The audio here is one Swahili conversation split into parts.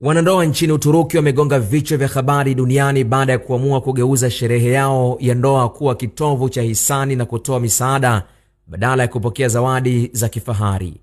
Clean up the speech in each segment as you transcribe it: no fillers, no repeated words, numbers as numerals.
Wanandoa nchini Uturuki wamegonga vichwa vya habari duniani baada ya kuamua kugeuza sherehe yao ya ndoa kuwa kitovu cha hisani na kutoa misaada badala ya kupokea zawadi za kifahari.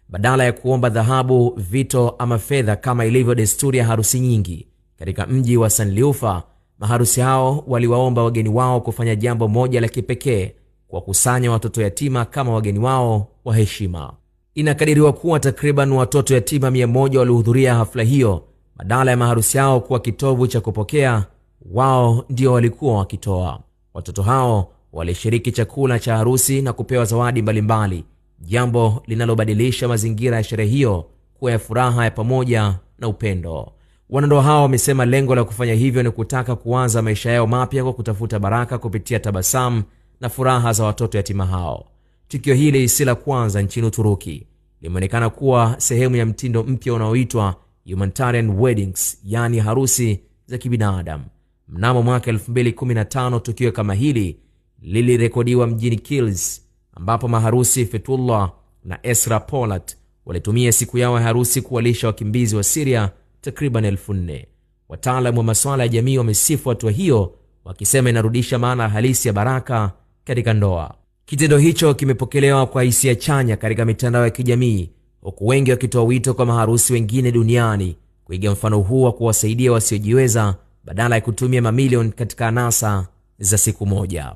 Badala ya kuomba dhahabu, vito ama fedha kama ilivyo desturi ya harusi nyingi katika mji wa Sanliufa, maharusi hao waliwaomba wageni wao kufanya jambo moja la kipekee: kuwakusanya watoto yatima kama wageni wao wa heshima. Inakadiriwa kuwa takriban watoto yatima 100 walihudhuria hafla hiyo. Badala ya maharusi hao kuwa kitovu cha kupokea, wao ndio walikuwa wakitoa. Watoto hao walishiriki chakula cha harusi na kupewa zawadi mbalimbali, jambo linalobadilisha mazingira ya sherehe hiyo kuwa ya furaha ya pamoja na upendo. Wanandoa hao wamesema lengo la kufanya hivyo ni kutaka kuanza maisha yao mapya kwa kutafuta baraka kupitia tabasamu na furaha za watoto yatima hao. Tukio hili si la kwanza nchini Uturuki. Limeonekana kuwa sehemu ya mtindo mpya unaoitwa humanitarian weddings, yani harusi za kibinadamu. Mnamo mwaka 2015 tukio kama hili lilirekodiwa mjini Kilis, ambapo maharusi Fethullah na Esra Polat walitumia siku yao ya harusi kuwalisha wakimbizi wa Syria takriban 4,000. Wataalamu wa masuala ya jamii wamesifu hatua hiyo, wakisema inarudisha maana halisi ya baraka katika ndoa. Kitendo hicho kimepokelewa kwa hisia chanya katika mitandao ya kijamii, huku wengi wakitoa wito kwa maharusi wengine duniani kuiga mfano huu wa kuwasaidia wasiojiweza badala ya kutumia mamilioni katika anasa za siku moja.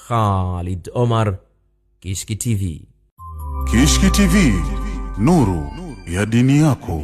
Khalid Omar, Kishki TV. Kishki TV, nuru ya dini yako.